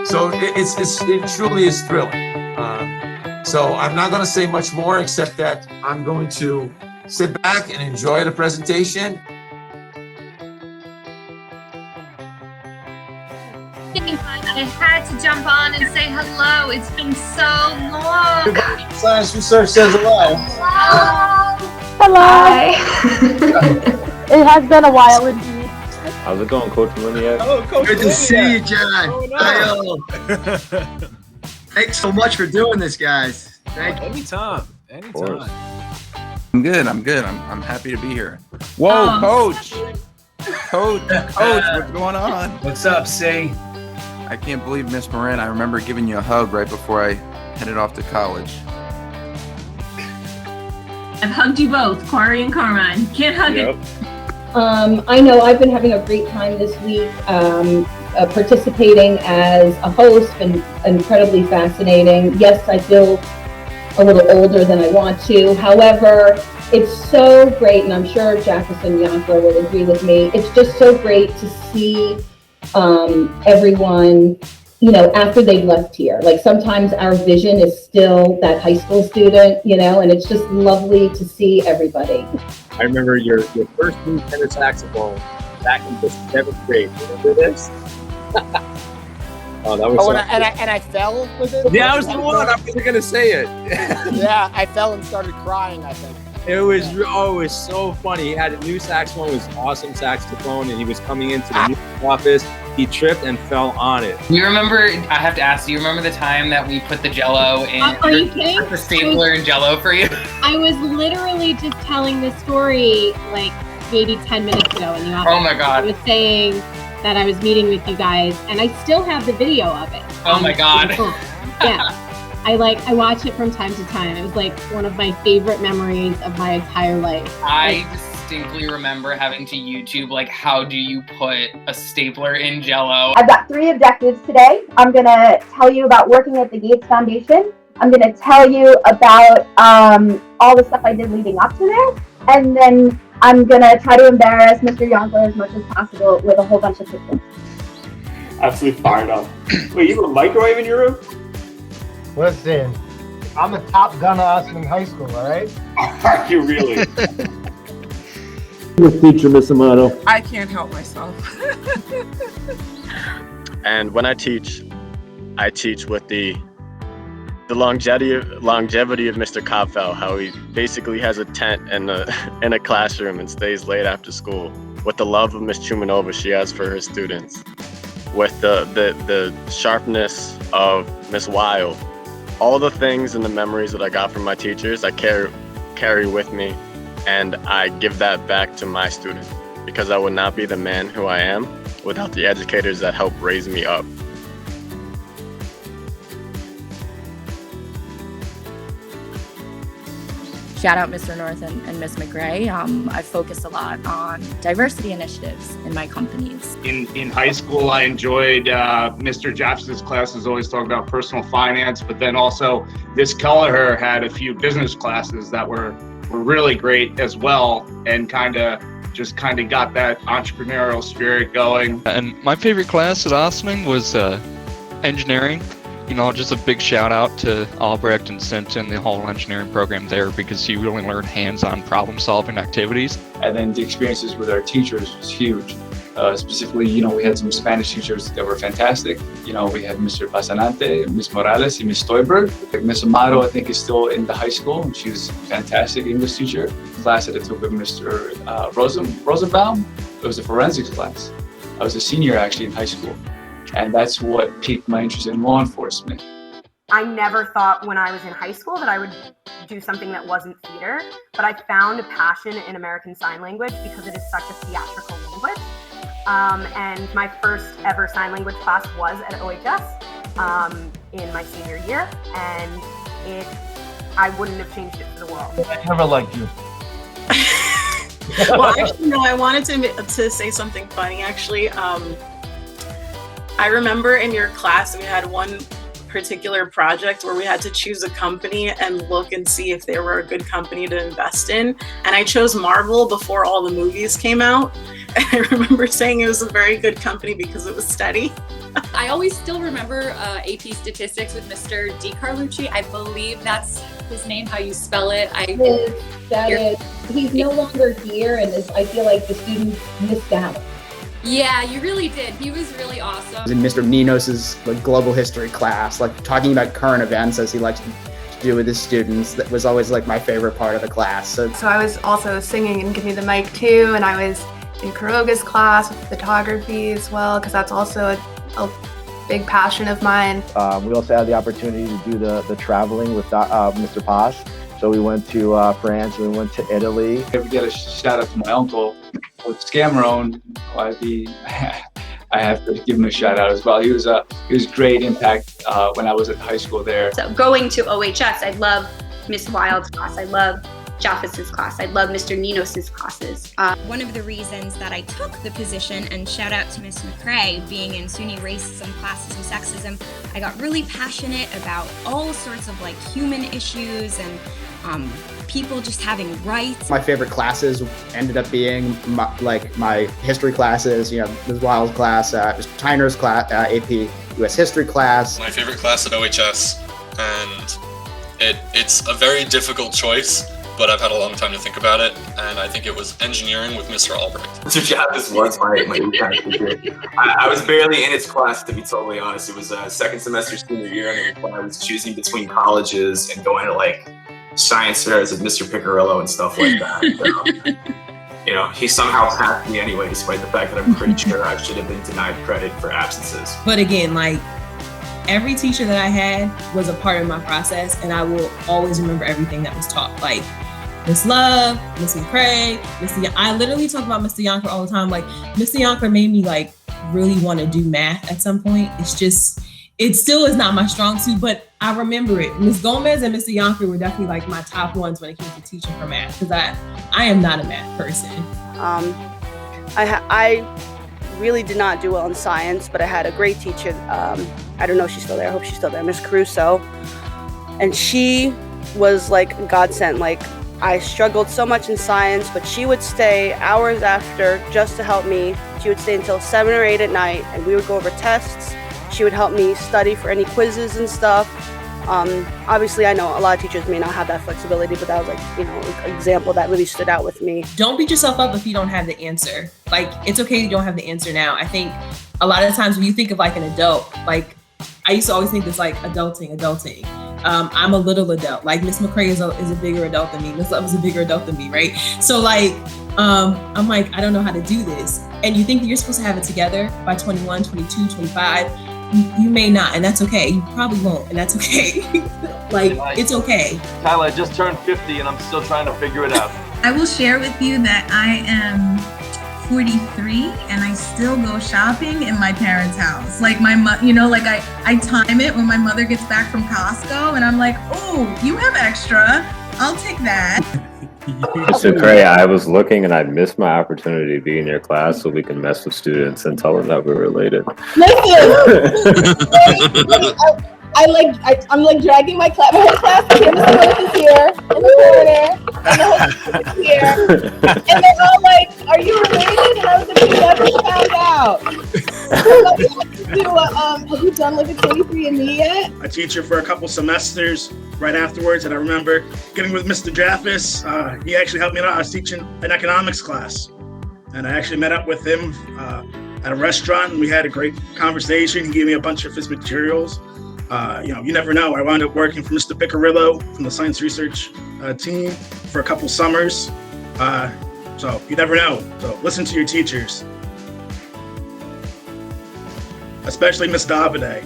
So it truly is thrilling. So I'm not going to say much more except that I'm going to sit back and enjoy the presentation. I had to jump on and say hello. It's been so long. Science research says hello. Hello. Hi. It has been a while indeed. How's it going, Coach Linear? Oh, Coach Good to see you, John. Oh, no. Thanks so much for doing this, guys. Thank you. Anytime. I'm good. I'm happy to be here. Whoa, Coach, what's going on? What's up, C? I can't believe, Miss Moran, I remember giving you a hug right before I headed off to college. I've hugged you both, Corey and Carmine. Can't hug it. I know I've been having a great time this week, participating as a host, and incredibly fascinating. Yes, I feel a little older than I want to. However, it's so great, and I'm sure Jefferson Yonkler would agree with me. It's just so great to see everyone, after they've left here. Like, sometimes our vision is still that high school student, and it's just lovely to see everybody. I remember your first new tenor saxophone back in the 7th grade. Remember this? Oh, that was and I fell with it? Yeah, I was the one. I wasn't going to say it. Yeah, I fell and started crying, I think. It was so funny. He had a new saxophone. It was an awesome saxophone, and he was coming into the new office. He tripped and fell on it. You remember, I have to ask, do you remember the time that we put the Jello in? Are you kidding? The stapler in Jello for you? I was literally just telling this story like maybe 10 minutes ago in the office. Oh my God. I was saying that I was meeting with you guys, and I still have the video of it. Oh my God. Yeah. I watch it from time to time. It was like one of my favorite memories of my entire life. I distinctly remember having to YouTube, like, how do you put a stapler in Jello? I've got 3 objectives today. I'm going to tell you about working at the Gates Foundation. I'm going to tell you about all the stuff I did leading up to there. And then I'm going to try to embarrass Mr. Yonkler as much as possible with a whole bunch of pictures. Absolutely fired up. Wait, you have a microwave in your room? Listen, I'm a top gun ass in high school, all right? Are you really? With teacher, Miss Amato. I can't help myself. And when I teach with the longevity of Mr. Kopfel, how he basically has a tent in a classroom and stays late after school, with the love of Miss Chumanova she has for her students, with the sharpness of Miss Weil. All the things and the memories that I got from my teachers, I carry with me, and I give that back to my students, because I would not be the man who I am without the educators that helped raise me up. Shout out Mr. North and Ms. McRae. I focus a lot on diversity initiatives in my companies. In high school, I enjoyed Mr. Jeffson's classes, always talking about personal finance, but then also Ms. Kelleher had a few business classes that were really great as well, and kind of got that entrepreneurial spirit going. And my favorite class at Ossining was engineering. Just a big shout out to Albrecht and Sinton, the whole engineering program there, because you really learn hands-on problem-solving activities. And then the experiences with our teachers was huge. Specifically, we had some Spanish teachers that were fantastic. We had Mr. Pasanante, Ms. Morales, and Ms. Stoiberg. Ms. Amato, I think, is still in the high school, and she was a fantastic English teacher. The class that I took with Mr. Rosenbaum, it was a forensics class. I was a senior, actually, in high school. And that's what piqued my interest in law enforcement. I never thought when I was in high school that I would do something that wasn't theater, but I found a passion in American Sign Language because it is such a theatrical language. And my first ever sign language class was at OHS in my senior year, and I wouldn't have changed it for the world. I never liked you. Well, actually, no, I wanted to say something funny, actually. I remember in your class, we had one particular project where we had to choose a company and look and see if they were a good company to invest in. And I chose Marvel before all the movies came out. And I remember saying it was a very good company because it was steady. I always still remember AP statistics with Mr. DiCarlucci. I believe that's his name, how you spell it. That is, he's no longer here, and I feel like the students missed out. Yeah, you really did. He was really awesome. In Mr. Ninos's like global history class, like talking about current events as he likes to do with his students, that was always like my favorite part of the class. So I was also singing in Give Me the Mic too, and I was in Kuroga's class with photography as well, because that's also a big passion of mine. We also had the opportunity to do the traveling with Mr. Paz. So we went to France, we went to Italy. If we get a shout out to my uncle with Scamarone, I have to give him a shout out as well. He was great impact when I was at high school there. So going to OHS, I love Miss Wild's class. I love Jaffis's class. I love Mr. Ninos's classes. One of the reasons that I took the position, and shout out to Miss McCrae, being in SUNY racism, classism, sexism, I got really passionate about all sorts of like human issues and people just having rights. My favorite classes ended up being my history classes, you know, Ms. Wild's class, Mr. Tyner's class, AP US history class. My favorite class at OHS, and it's a very difficult choice, but I've had a long time to think about it, and I think it was engineering with Mr. Albrecht. Mr. Jaffis was my econ teacher. I was barely in his class, to be totally honest. It was second semester senior year, and I was choosing between colleges and going to like science fairs with Mr. Picarillo and stuff like that. So, you know, he somehow passed me anyway, despite the fact that I'm pretty sure I should have been denied credit for absences. But again, like, every teacher that I had was a part of my process, and I will always remember everything that was taught. Like Miss Love, Miss McCrae, I literally talk about Mr. Yonkler all the time. Like, Mr. Yonkler made me like really want to do math at some point. It still is not my strong suit, but I remember it. Ms. Gomez and Mr. Yonkler were definitely like my top ones when it came to teaching for math, because I am not a math person. I really did not do well in science, but I had a great teacher. I don't know if she's still there. I hope she's still there, Miss Caruso. And she was like a godsend. Like, I struggled so much in science, but she would stay hours after just to help me. She would stay until 7 or 8 at night, and we would go over tests. She would help me study for any quizzes and stuff. Obviously, I know a lot of teachers may not have that flexibility, but that was like, you know, an example that really stood out with me. Don't beat yourself up if you don't have the answer. Like, it's okay you don't have the answer now. I think a lot of the times when you think of like an adult, like I used to always think it's like adulting. I'm a little adult. Like Miss McCrae is a bigger adult than me. Miss Love is a bigger adult than me, right? So like, I'm like, I don't know how to do this. And you think that you're supposed to have it together by 21, 22, 25. You may not, and that's okay. You probably won't, and that's okay. Like, it's okay. Tyler, I just turned 50 and I'm still trying to figure it out. I will share with you that I am 43 and I still go shopping in my parents' house. Like I time it when my mother gets back from Costco and I'm like, oh, you have extra. I'll take that. Mr. Cray, I was looking and I missed my opportunity to be in your class so we can mess with students and tell them that we're related. I'm like dragging my class. My whole class is here. Mr. North is here in the corner, and the whole class is here, and they're all like, "Are you related?" And I was like, "We never found out." Have you done like a 23andMe yet? A teacher for a couple semesters right afterwards, and I remember getting with Mr. Jaffis. He actually helped me out. I was teaching an economics class, and I actually met up with him at a restaurant, and we had a great conversation. He gave me a bunch of his materials. You never know. I wound up working for Mr. Picarillo from the science research team for a couple summers. So you never know. So listen to your teachers, especially Miss Davide.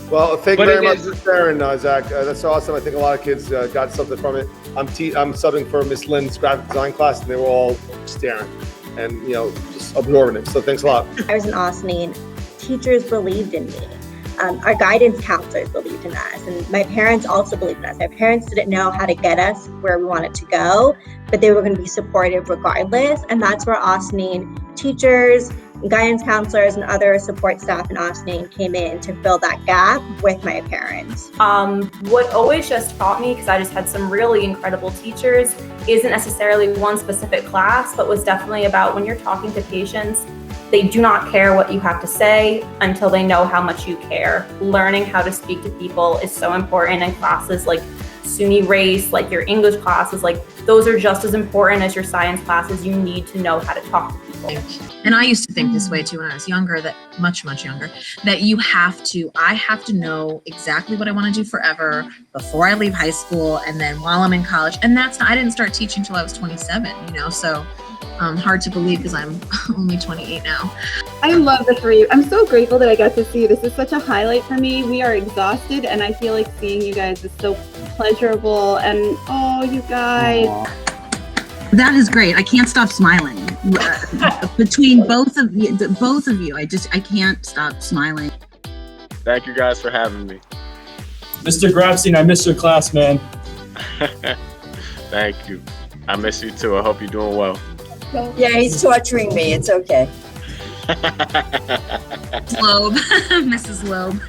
Well, thank you very much for sharing, Zach. That's awesome. I think a lot of kids got something from it. I'm subbing for Miss Lynn's graphic design class, and they were all staring and just absorbing it. So thanks a lot. I was in Austin. Teachers believed in me. Our guidance counselors believed in us, and my parents also believed in us. My parents didn't know how to get us where we wanted to go, but they were going to be supportive regardless. And that's where Austin teachers, guidance counselors, and other support staff in Austin came in to fill that gap with my parents. What OHS taught me, because I just had some really incredible teachers, isn't necessarily one specific class, but was definitely about when you're talking to patients, They do not care what you have to say until they know how much you care. Learning how to speak to people is so important in classes like SUNY Race, like your English classes, like those are just as important as your science classes. You need to know how to talk to people. And I used to think this way too when I was younger, that much younger, that I have to know exactly what I want to do forever before I leave high school and then while I'm in college. And I didn't start teaching till I was 27, so hard to believe because I'm only 28 now. I love the three of you. I'm so grateful that I got to see you. This is such a highlight for me. We are exhausted and I feel like seeing you guys is so pleasurable, and you guys. Aww. That is great. I can't stop smiling. Between both of you, I can't stop smiling. Thank you guys for having me. Mr. Grabstein, I miss your class, man. Thank you. I miss you too. I hope you're doing well. Yeah, he's torturing me. It's okay. Loeb, Mrs. Loeb.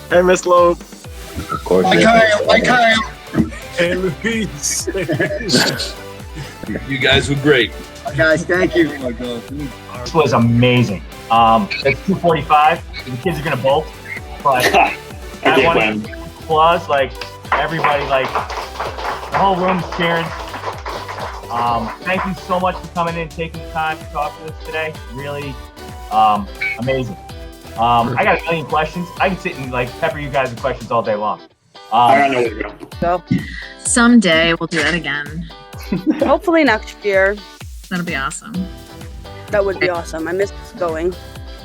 Hey, Miss Loeb. Of course. Hi, Kyle. Hey, Luis. You guys were great. Guys, thank you. Oh my God. This was amazing. It's 2:45. The kids are gonna bolt, but I want to applause. Like everybody, like the whole room's cheering. Thank you so much for coming in, taking the time to talk to us today. Really amazing. I got a million questions. I can sit and pepper you guys with questions all day long. I know where to go. Someday we'll do that again. Hopefully next year. That'll be awesome. That would be awesome. I miss going.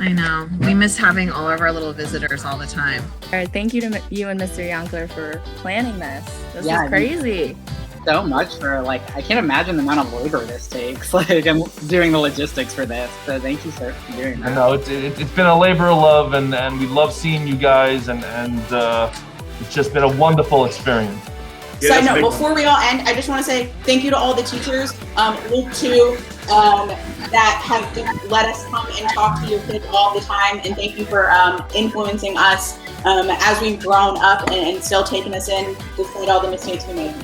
I know. We miss having all of our little visitors all the time. All right, thank you to you and Mr. Yonkler for planning this. This Yeah, is crazy. So much for I can't imagine the amount of labor this takes. I'm doing the logistics for this. So thank you, sir, for doing that. I know it's been a labor of love, and we love seeing you guys, and it's just been a wonderful experience. Side note, before we all end, I just want to say thank you to all the teachers, Luke too, that have let us come and talk to your kids all the time, and thank you for influencing us as we've grown up and still taking us in despite all the mistakes we made.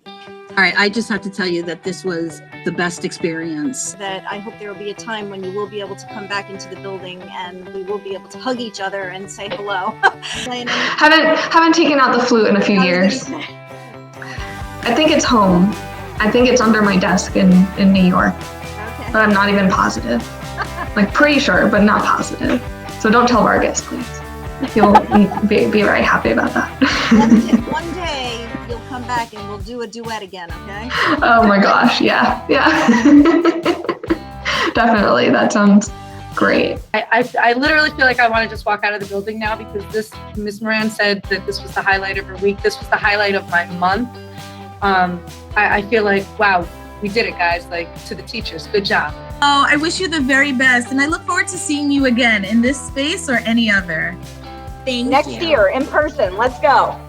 All right, I just have to tell you that this was the best experience. That I hope there will be a time when you will be able to come back into the building and we will be able to hug each other and say hello. Haven't taken out the flute in a few years. I think it's home. I think it's under my desk in New York. Okay. But I'm not even positive. Pretty sure, but not positive. So don't tell Vargas, please. You'll be very happy about that. One day you'll come back and we'll do a duet again, okay? Oh my gosh, yeah. Definitely, that sounds great. I literally feel like I want to just walk out of the building now because Ms. Moran said that this was the highlight of her week. This was the highlight of my month. I feel like, wow, we did it, guys. To the teachers, good job. Oh, I wish you the very best, and I look forward to seeing you again in this space or any other. Thank you. Next year, in person. Let's go.